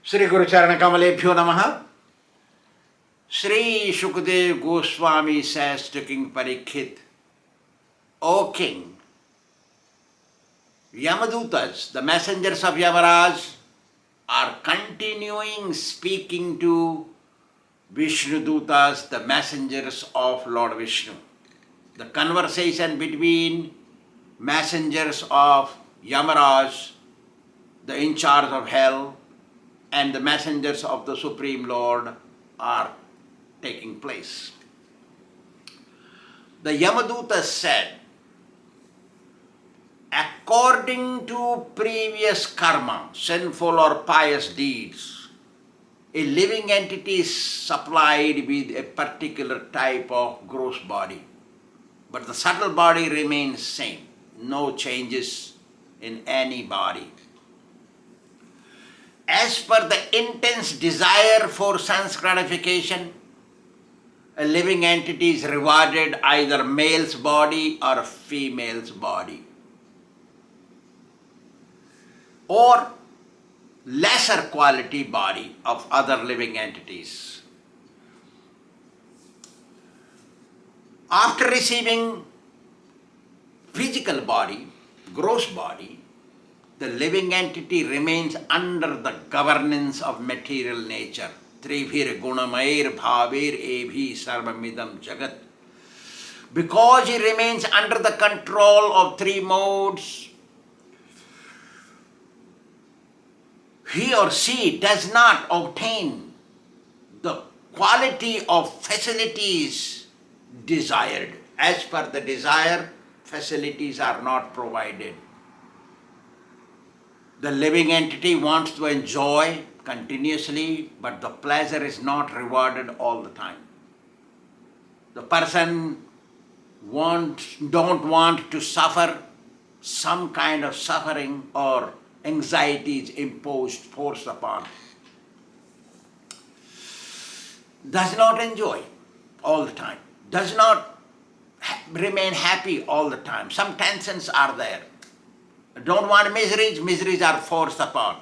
Sri Guru Charana Kamalebhyo Namaha. Sri Shukdev Goswami says to King Parikshit, O King, Yamadutas, the messengers of Yamaraj, are continuing speaking to Vishnu Dutas, the messengers of Lord Vishnu. The conversation between messengers of Yamaraj, the in charge of hell, and the messengers of the Supreme Lord are taking place. The Yamadutas said, according to previous karma, sinful or pious deeds, a living entity is supplied with a particular type of gross body, but the subtle body remains same, no changes in any body. As per the intense desire for sense gratification, a living entity is rewarded either male's body or female's body, or lesser quality body of other living entities. After receiving physical body, gross body, the living entity remains under the governance of material nature. Tribhir gunamair bhavir ebhi sarvamidam jagat. Because he remains under the control of three modes, he or she does not obtain the quality of facilities desired. As per the desire, facilities are not provided. The living entity wants to enjoy continuously, but the pleasure is not rewarded all the time. The person don't want to suffer some kind of suffering or anxieties imposed, forced upon. Does not enjoy all the time. Does not remain happy all the time. Some tensions are there. Don't want miseries, miseries are forced upon.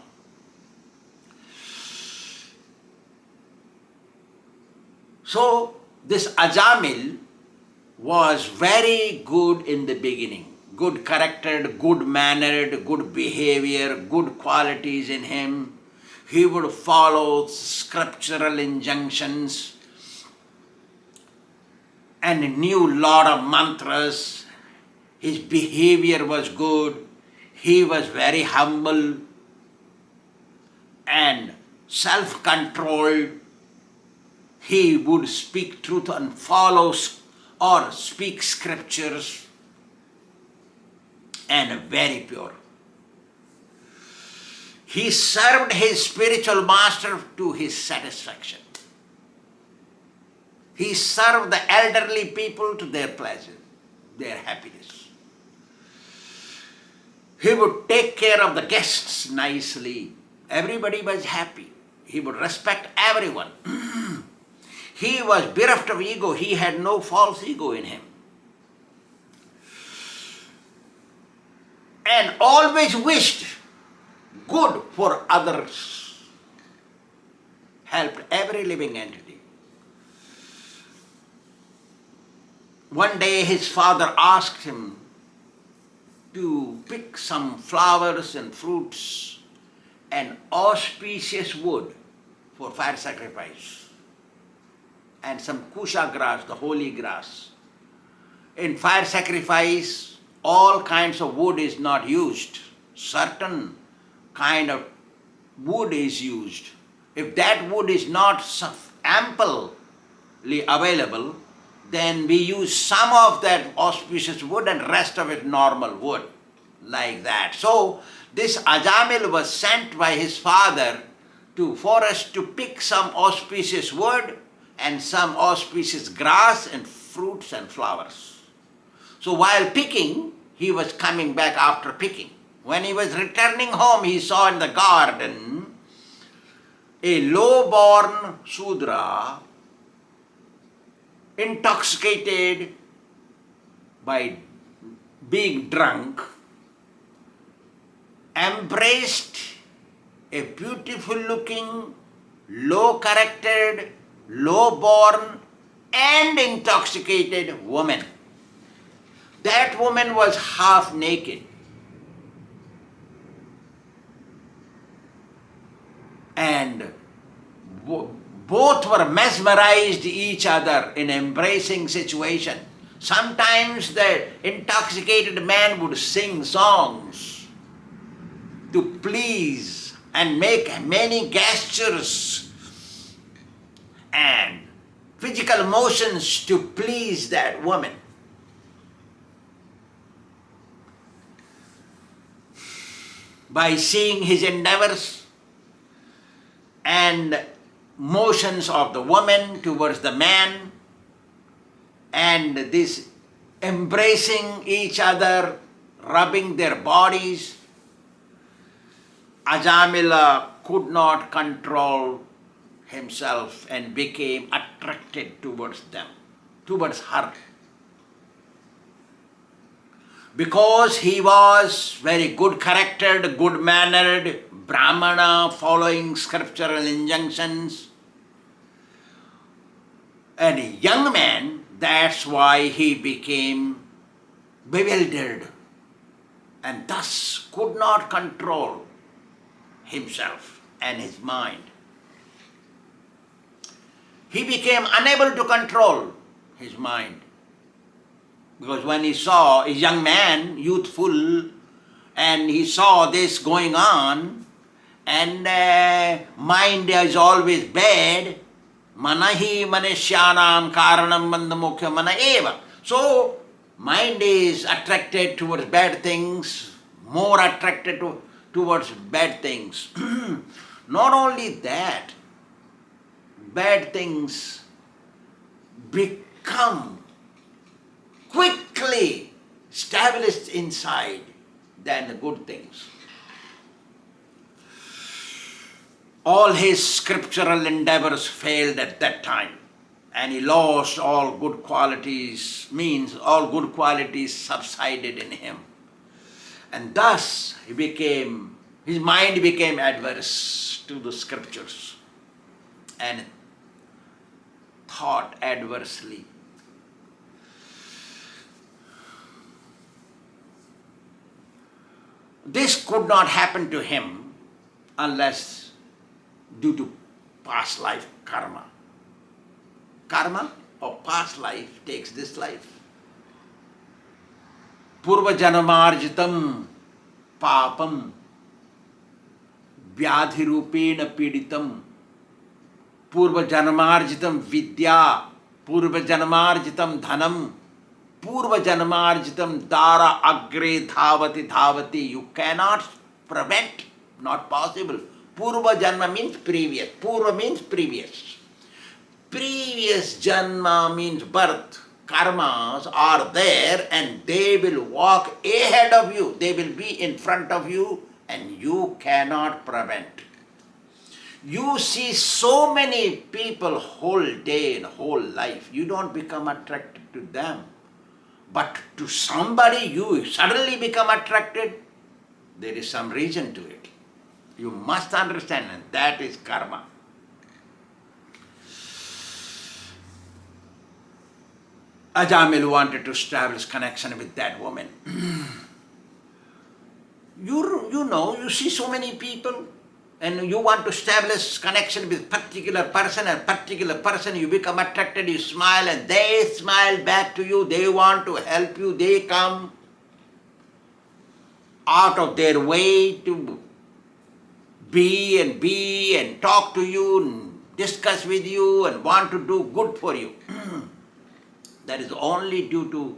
So, this Ajamil was very good in the beginning. Good charactered, good mannered, good behavior, good qualities in him. He would follow scriptural injunctions and knew lot of mantras. His behavior was good. He was very humble and self-controlled. He would speak truth and follow or speak scriptures, and very pure. He served his spiritual master to his satisfaction. He served the elderly people to their pleasure, their happiness. He would take care of the guests nicely. Everybody was happy. He would respect everyone. He was bereft of ego. He had no false ego in him. And always wished good for others. Helped every living entity. One day his father asked him to pick some flowers and fruits and auspicious wood for fire sacrifice, and some kusha grass, the holy grass. In fire sacrifice, all kinds of wood is not used. Certain kind of wood is used. If that wood is not amply available, then we use some of that auspicious wood and rest of it normal wood, like that. So this Ajamil was sent by his father to forest to pick some auspicious wood and some auspicious grass and fruits and flowers. So while picking, he was coming back after picking. When he was returning home, he saw in the garden a low-born Sudra, intoxicated by being drunk, embraced a beautiful looking, low charactered, low born and intoxicated woman. That woman was half naked. And both were mesmerized each other in embracing situation. Sometimes the intoxicated man would sing songs to please and make many gestures and physical motions to please that woman. By seeing his endeavors and motions of the woman towards the man, and this embracing each other, rubbing their bodies, Ajamila could not control himself and became attracted towards them, towards her. Because he was very good charactered, good mannered, Brahmana, following scriptural injunctions, and a young man, that's why he became bewildered and thus could not control himself and his mind. He became unable to control his mind. Because when he saw a young man, youthful, and he saw this going on, and mind is always bad, manahi manishyanam karanam bandhamukhya mana eva. So, mind is attracted towards bad things, more attracted towards bad things. Not only that, bad things become quickly established inside than the good things. All his scriptural endeavors failed at that time, and he lost all good qualities, means all good qualities subsided in him. And thus his mind became adverse to the scriptures and thought adversely. This could not happen to him unless due to past life karma. Karma of past life takes this life. Purva janamarjitam papam vyadhirupena piditam purva janamarjitam vidya purva janamarjitam dhanam purva janamarjitam dara agre dhavati dhavati. You cannot prevent, not possible. Purva janma means previous. Purva means previous. Previous janma means birth. Karmas are there and they will walk ahead of you. They will be in front of you and you cannot prevent. You see so many people whole day and whole life. You don't become attracted to them. But to somebody you suddenly become attracted, there is some reason to it. You must understand, and that is karma. Ajamil wanted to establish connection with that woman. You see so many people, and you want to establish connection with particular person, and particular person you become attracted, you smile and they smile back to you, they want to help you, they come out of their way to be and talk to you and discuss with you and want to do good for you. That is only due to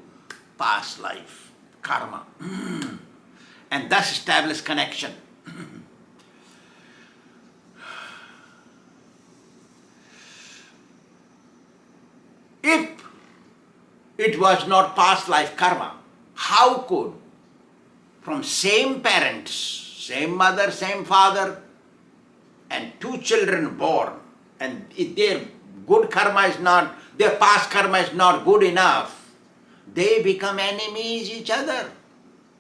past life, karma. And thus establish connection. If it was not past life karma, how could from same parents, same mother, same father, and two children born, and if their good karma is not, their past karma is not good enough, they become enemies each other,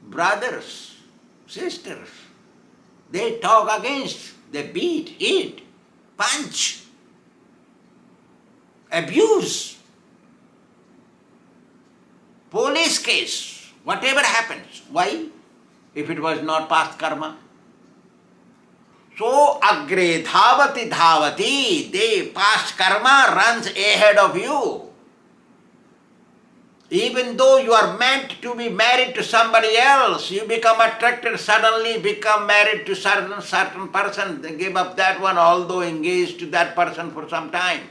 brothers, sisters. They talk against They beat, eat, punch, abuse, police case, whatever happens. Why? If it was not past karma. So, agre dhavati dhavati, the past karma runs ahead of you. Even though you are meant to be married to somebody else, you become attracted, suddenly become married to certain person, they give up that one, although engaged to that person for some time.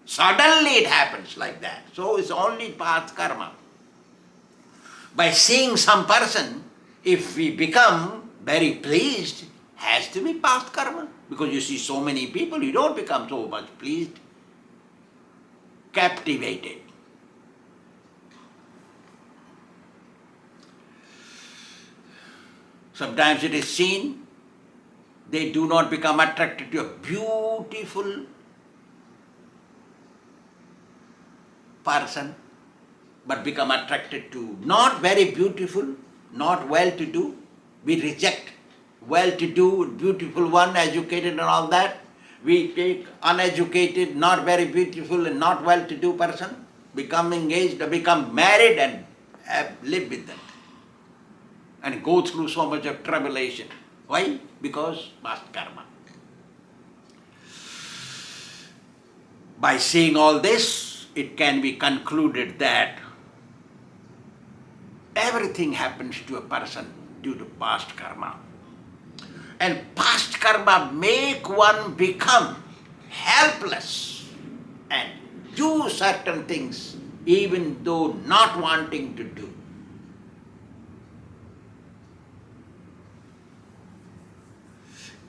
Suddenly it happens like that. So it's only past karma. By seeing some person, if we become very pleased, has to be past karma. Because you see so many people, you don't become so much pleased, captivated. Sometimes it is seen, they do not become attracted to a beautiful person, but become attracted to not very beautiful, not well-to-do. We reject well-to-do, beautiful one, educated and all that. We take uneducated, not very beautiful and not well-to-do person, become engaged, become married and live with them. And go through so much of tribulation. Why? Because past karma. By seeing all this, it can be concluded that everything happens to a person due to past karma. And past karma make one become helpless and do certain things even though not wanting to do.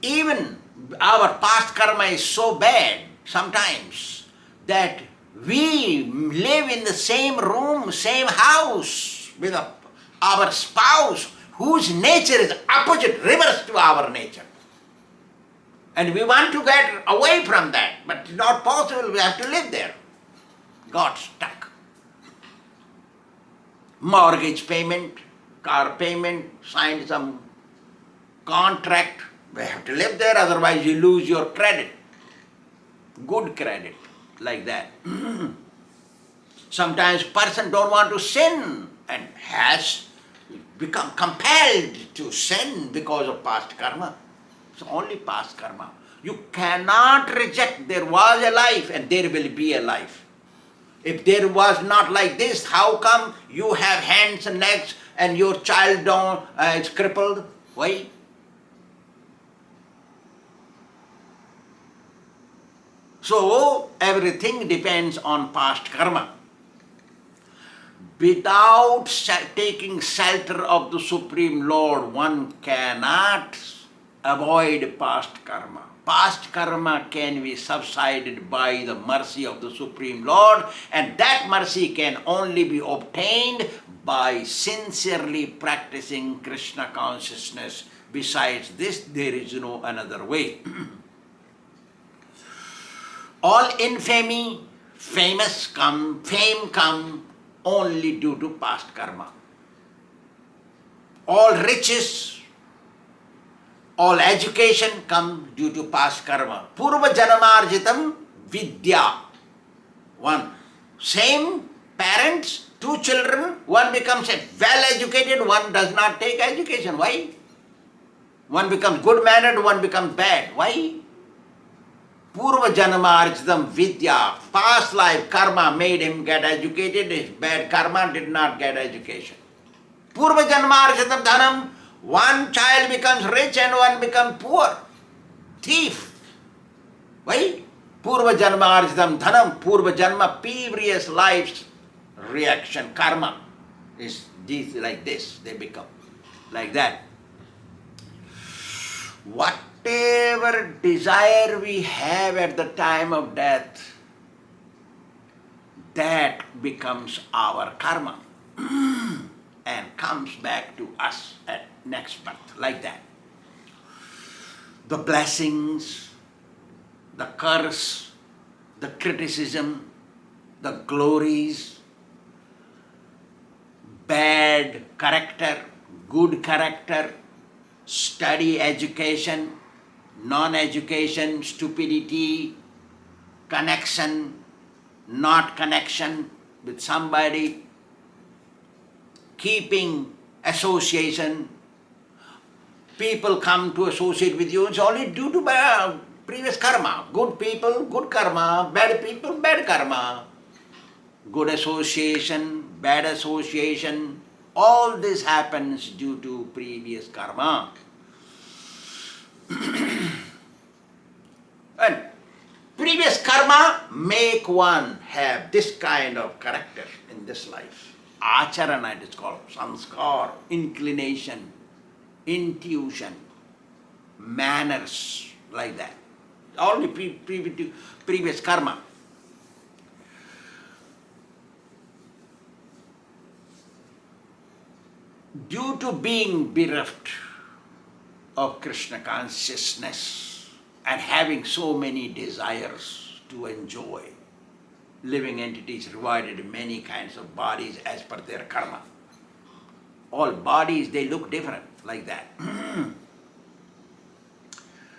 Even our past karma is so bad sometimes that we live in the same room, same house with our spouse whose nature is opposite, reverse to our nature. And we want to get away from that, but it's not possible, we have to live there. Got stuck. Mortgage payment, car payment, signed some contract. We have to live there, otherwise you lose your credit. Good credit, like that. Sometimes person don't want to sin and has become compelled to sin because of past karma. It's only past karma. You cannot reject there was a life and there will be a life. If there was not like this, how come you have hands and legs and your child is crippled? Why? So, everything depends on past karma. Without taking shelter of the Supreme Lord, one cannot avoid past karma. Past karma can be subsided by the mercy of the Supreme Lord, and that mercy can only be obtained by sincerely practicing Krishna consciousness. Besides this, there is no another way. All infamy, fame come only due to past karma. All riches, all education come due to past karma. Purva janamarjitam vidya. One, same parents, two children, one becomes well educated, one does not take education. Why? One becomes good mannered, one becomes bad. Why? Purva janamarjitam vidya, past life karma made him get educated, his bad karma did not get education. Purva janamarjitam dhanam, one child becomes rich and one becomes poor, thief. Why? Purva janamarjitam dhanam, purva janma, previous life's reaction, karma is like this, they become like that. Whatever desire we have at the time of death, that becomes our karma and comes back to us at next birth, like that. The blessings, the curse, the criticism, the glories, bad character, good character, study, education, non-education, stupidity, connection, not connection with somebody, keeping association. People come to associate with you, it's only due to previous karma. Good people, good karma, bad people, bad karma. Good association, bad association, all this happens due to previous karma. And previous karma make one have this kind of character in this life. Āchārya it is called, sanskar, inclination, intuition, manners, like that. Only previous karma. Due to being bereft of Kṛṣṇa consciousness and having so many desires to enjoy, living entities divided in many kinds of bodies as per their karma. All bodies, they look different, like that.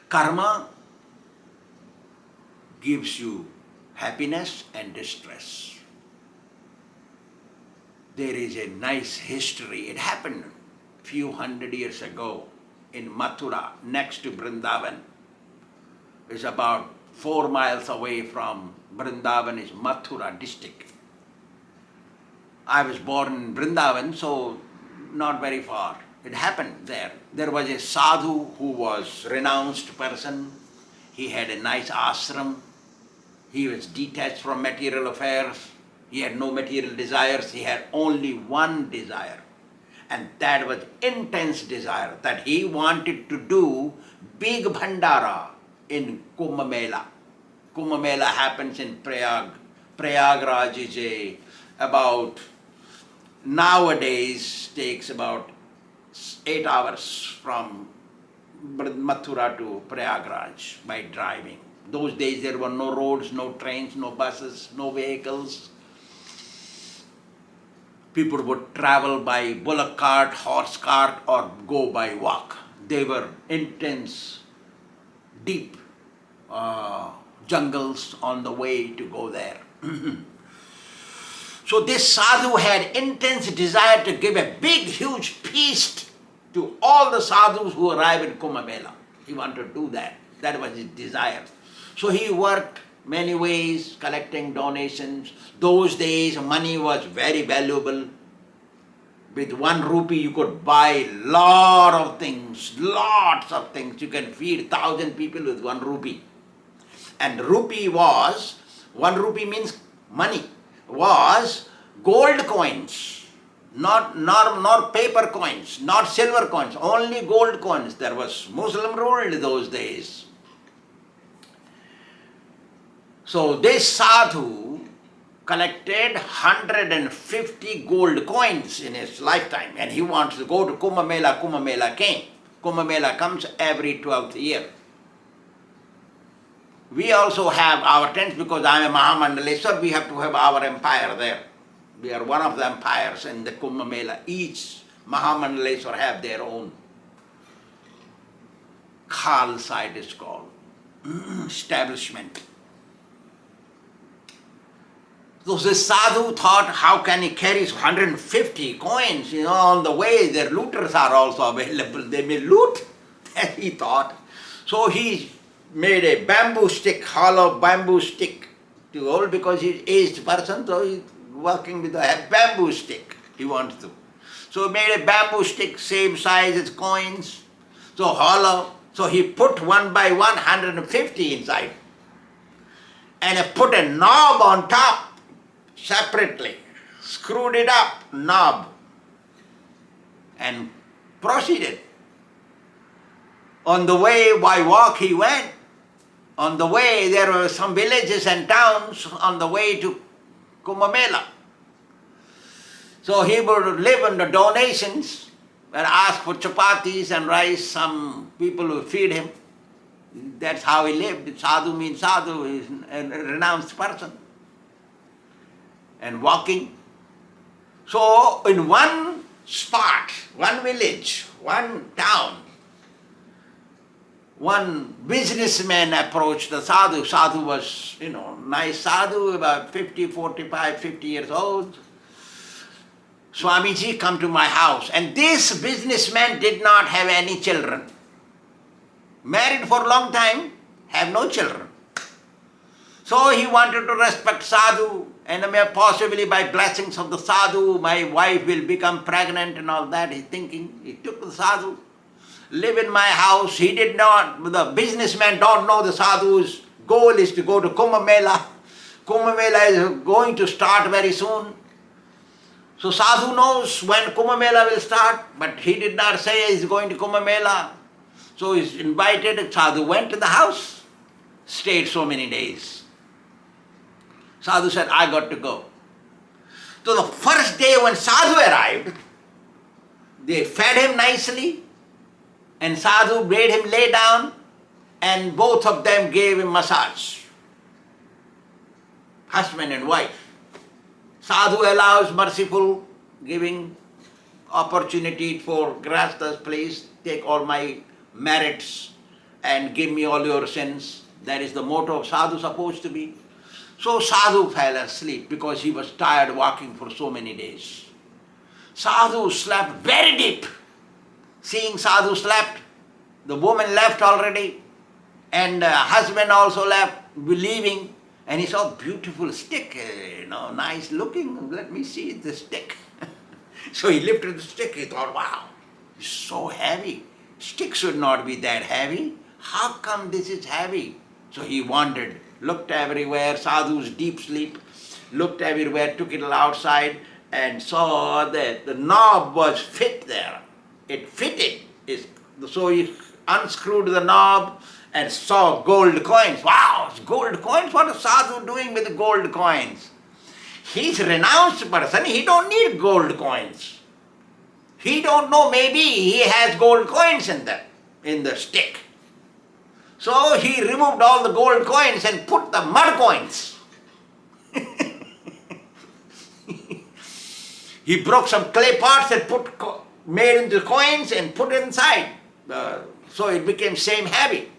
Karma gives you happiness and distress. There is a nice history. It happened few hundred years ago in Mathura, next to Vrindavan. It's about 4 miles away from Vrindavan is Mathura district. I was born in Vrindavan, so not very far. It happened there. There was a sadhu who was renounced person. He had a nice ashram. He was detached from material affairs. He had no material desires. He had only one desire. And that was intense desire, that he wanted to do big bhandara in Kumbh Mela. Kumbh Mela happens in Prayag. Prayagraj is about, nowadays takes about 8 hours from Mathura to Prayagraj by driving. Those days there were no roads, no trains, no buses, no vehicles. People would travel by bullock cart, horse cart, or go by walk. They were intense, deep jungles on the way to go there. So this sadhu had intense desire to give a big, huge feast to all the sadhus who arrive in Kumbh Mela. He wanted to do that. That was his desire. So he worked many ways, collecting donations. Those days money was very valuable. With 1 rupee you could buy lot of things, lots of things. You can feed 1,000 people with 1 rupee. And rupee was, 1 rupee means money, was gold coins, not paper coins, not silver coins, only gold coins. There was Muslim rule those days. So this sadhu collected 150 gold coins in his lifetime, and he wants to go to Kumbh Mela. Kumbh Mela came. Kumbh Mela comes every 12th year. We also have our tents because I am a Mahāmaṇḍaleshwar, we have to have our empire there. We are one of the empires in the Kumbh Mela. Each Mahāmaṇḍaleshwar have their own khal site is called, establishment. So this sadhu thought, how can he carry 150 coins? On the way their looters are also available. They may loot, he thought. So he made a bamboo stick, hollow bamboo stick to hold, because he's aged person, so he's working with a bamboo stick. He wants to. So he made a bamboo stick, same size as coins, so hollow. So he put 1 by 150 inside, and he put a knob on top separately, screwed it up, knob, and proceeded. On the way, by walk he went. On the way, there were some villages and towns on the way to Kumbh Mela. So he would live on the donations and ask for chapatis and rice. Some people would feed him. That's how he lived. Sadhu means sadhu, is a renounced person. And walking. So in one spot, one village, one town, one businessman approached the sadhu. Sadhu was, nice sadhu, about 50, 45, 50 years old. Swāmīji, come to my house. And this businessman did not have any children. Married for a long time, have no children. So he wanted to respect sadhu, and possibly by blessings of the sadhu, my wife will become pregnant and all that. He's thinking. He took the sadhu, live in my house. He did not, the businessman don't know the sadhu's goal is to go to Kumbh Mela. Kumbh Mela is going to start very soon. So sadhu knows when Kumbh Mela will start, but he did not say he's going to Kumbh Mela. So he's invited, sadhu went to the house, stayed so many days. Sadhu said, I got to go. So the first day when sadhu arrived, they fed him nicely, and sadhu made him lay down, and both of them gave him massage. Husband and wife. Sadhu allows merciful, giving opportunity for Grihasthas, please take all my merits and give me all your sins. That is the motto of sadhu supposed to be. So sadhu fell asleep because he was tired walking for so many days. Sadhu slept very deep. Seeing sadhu slept, the woman left already, and husband also left, leaving. And he saw a beautiful stick, nice looking. Let me see the stick. So he lifted the stick. He thought, wow, it's so heavy. Stick should not be that heavy. How come this is heavy? So he wandered, looked everywhere, sadhu's deep sleep, looked everywhere, took it outside and saw that the knob was fit there. It fitted. So he unscrewed the knob and saw gold coins. Wow, it's gold coins? What is sadhu doing with the gold coins? He's a renounced person. He don't need gold coins. He don't know, maybe he has gold coins in the stick. So he removed all the gold coins and put the mud coins. He broke some clay pots and made into coins and put it inside. So it became same habit.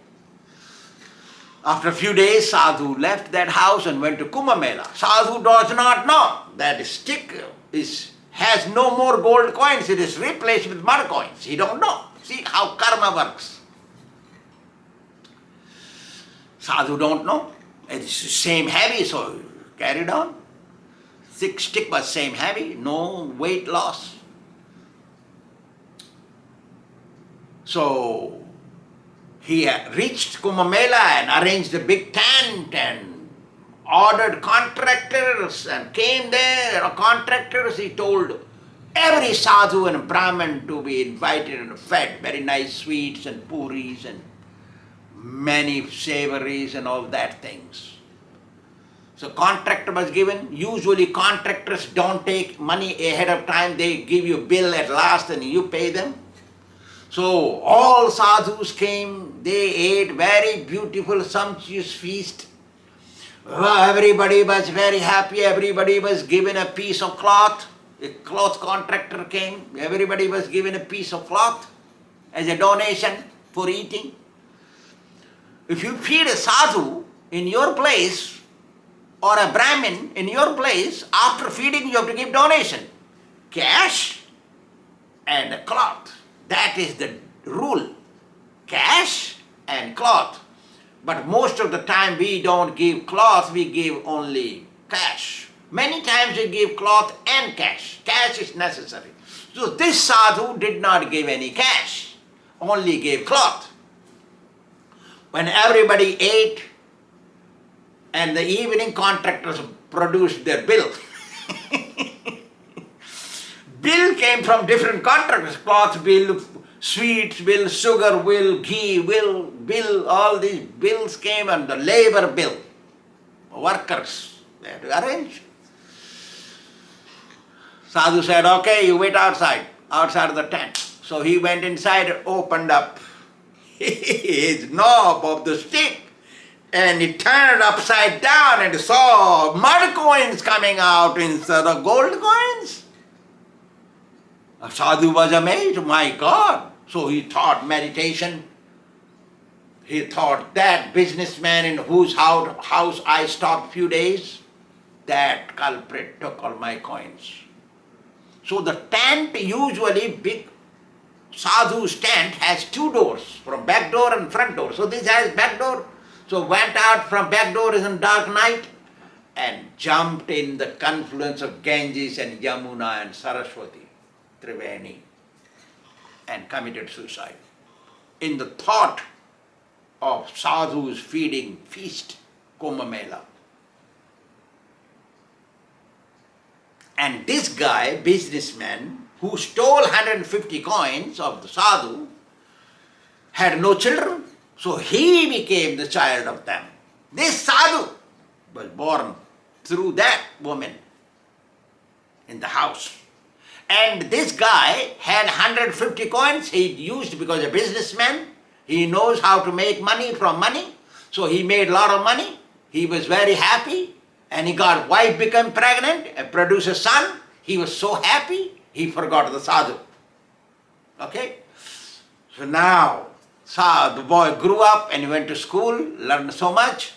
After a few days, sadhu left that house and went to Kumbh Mela. Sadhu does not know that stick has no more gold coins. It is replaced with mud coins. He don't know. See how karma works. Sadhu don't know. It's same heavy, so carried on. Stick was same heavy, no weight loss. So he reached Kumbh Mela and arranged a big tent and ordered contractors and came there. Contractors, he told every sadhu and Brahmin to be invited and fed very nice sweets and puris and many savories and all that things. So contract was given. Usually contractors don't take money ahead of time. They give you a bill at last and you pay them. So all sadhus came. They ate very beautiful, sumptuous feast. Everybody was very happy. Everybody was given a piece of cloth. A cloth contractor came. Everybody was given a piece of cloth as a donation for eating. If you feed a sadhu in your place or a Brahmin in your place, after feeding you have to give donation. Cash and a cloth. That is the rule. Cash and cloth. But most of the time we don't give cloth, we give only cash. Many times we give cloth and cash. Cash is necessary. So this sadhu did not give any cash, only gave cloth. When everybody ate and the evening contractors produced their bill. Bill came from different contractors, cloth bill, sweets bill, sugar bill, ghee bill, all these bills came, and the labor bill. Workers, they had to arrange. Sadhu said, okay, you wait outside of the tent. So he went inside and opened up his knob of the stick, and he turned upside down and saw mud coins coming out instead of gold coins. Sadhu was amazed, my God. So he taught meditation. He thought that businessman in whose house I stopped few days, that culprit took all my coins. So the tent, usually big sadhu's tent has two doors, from back door and front door. So this has back door. So went out from back door in dark night and jumped in the confluence of Ganges and Yamuna and Saraswati, Triveni, and committed suicide. In the thought of sadhus feeding feast, Kumbh Mela. And this guy, businessman, who stole 150 coins of the sadhu, had no children, so he became the child of them. This sadhu was born through that woman in the house. And this guy had 150 coins he used because a businessman. He knows how to make money from money. So he made a lot of money. He was very happy. And he got wife became pregnant and produced a son. He was so happy, he forgot the sadhu. Okay? So now, the boy grew up and he went to school, learned so much.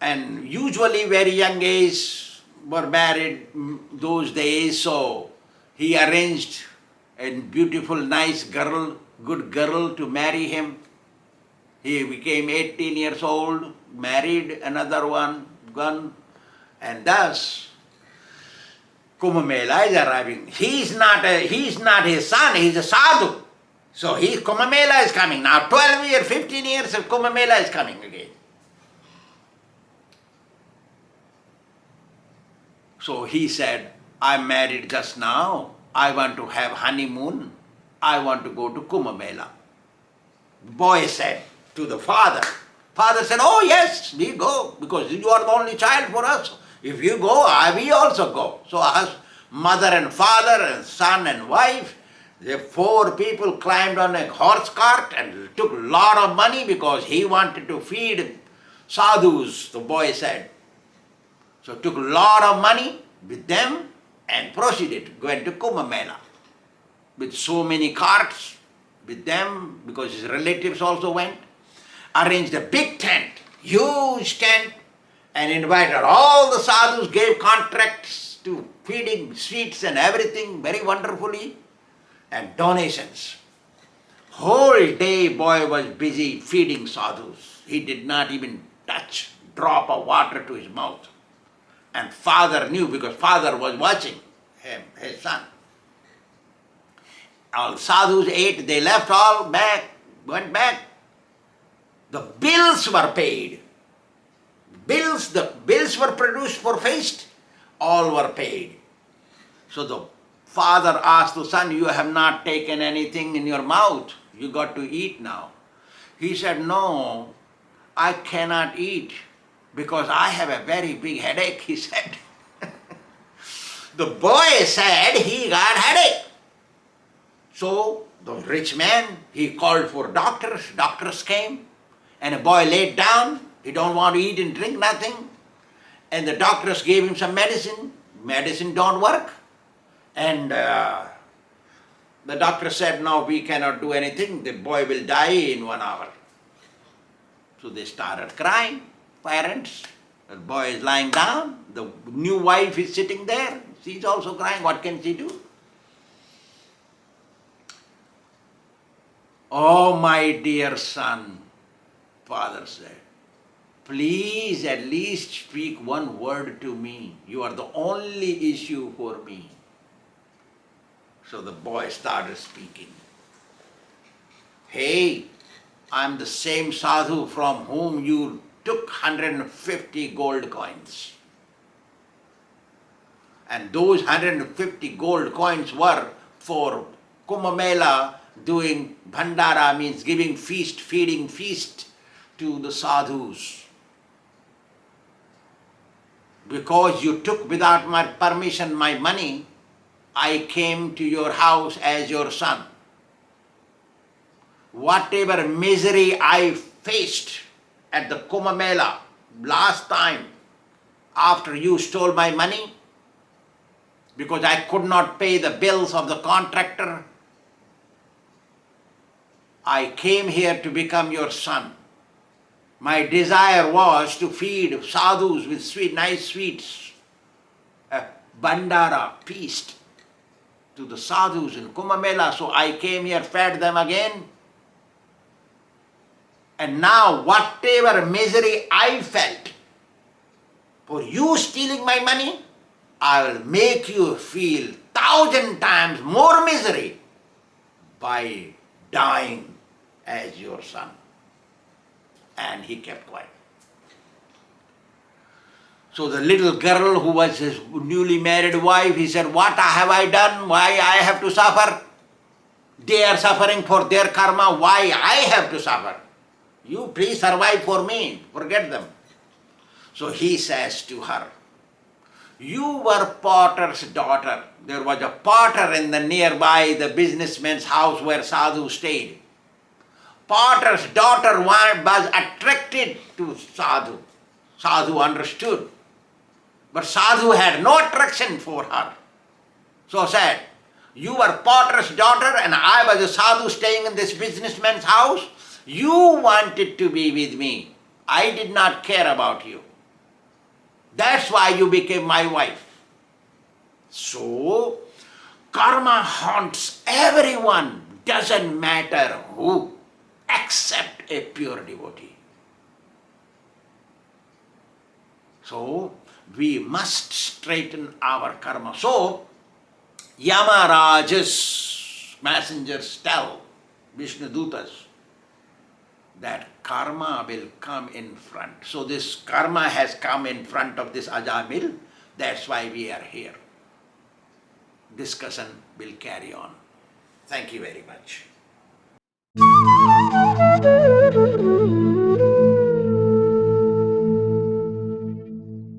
And usually very young age were married those days, so he arranged a beautiful, nice girl, good girl to marry him. He became 18 years old, married another one, and thus Kumbh Mela is arriving. He's not his son, he's a sadhu. So Kumbh Mela is coming. Now 12 years, 15 years of Kumbh Mela is coming again. So he said, I'm married just now. I want to have honeymoon. I want to go to Kumbh Mela. Boy said to the father. Father said, oh yes, we go, because you are the only child for us. If you go, we also go. So us, mother and father and son and wife, the 4 people climbed on a horse cart and took a lot of money because he wanted to feed sadhus, the boy said. So took a lot of money with them and proceeded, went to Kumbh Mela with so many carts with them, because his relatives also went, arranged a big tent, huge tent, and invited all the sadhus, gave contracts to feeding sweets and everything very wonderfully, and donations. Whole day boy was busy feeding sadhus. He did not even touch drop of water to his mouth. And father knew, because father was watching him, his son. All sadhus ate, they left all back, went back. The bills were paid. The bills were produced for feast, all were paid. So the father asked the son, you have not taken anything in your mouth, you got to eat now. He said, no, I cannot eat because I have a very big headache, he said. The boy said he got headache. So the rich man, he called for doctors. Doctors came and a boy laid down. He don't want to eat and drink nothing. And the doctors gave him some medicine. Medicine don't work. And the doctor said, no, we cannot do anything. The boy will die in 1 hour. So they started crying, parents. The boy is lying down. The new wife is sitting there. She's also crying. What can she do? Oh, my dear son, father said, please at least speak one word to me. You are the only issue for me. So the boy started speaking. Hey, I'm the same sadhu from whom you took 150 gold coins. And those 150 gold coins were for Kumbh Mela, doing bhandara, means giving feast, feeding feast to the sadhus. Because you took without my permission my money, I came to your house as your son. Whatever misery I faced at the Kumbh Mela last time after you stole my money, because I could not pay the bills of the contractor, I came here to become your son. My desire was to feed sadhus with nice sweets, a bandara feast to the sadhus in Kumbh Mela. So I came here, fed them again. And now whatever misery I felt for you stealing my money, I will make you feel 1,000 times more misery by dying as your son. And he kept quiet. So the little girl who was his newly married wife, he said, what have I done? Why I have to suffer? They are suffering for their karma. Why I have to suffer? You please survive for me. Forget them. So he says to her, you were potter's daughter. There was a potter in the nearby, the businessman's house where Sadhu stayed. Potter's daughter was attracted to Sadhu. Sadhu understood. But Sadhu had no attraction for her. So said, you were potter's daughter and I was a Sadhu staying in this businessman's house. You wanted to be with me. I did not care about you. That's why you became my wife. So, karma haunts everyone, doesn't matter who, except a pure devotee. So, we must straighten our karma. So, Yamaraj's messengers tell Vishnudutas that karma will come in front. So this karma has come in front of this Ajamil. That's why we are here. Discussion will carry on. Thank you very much.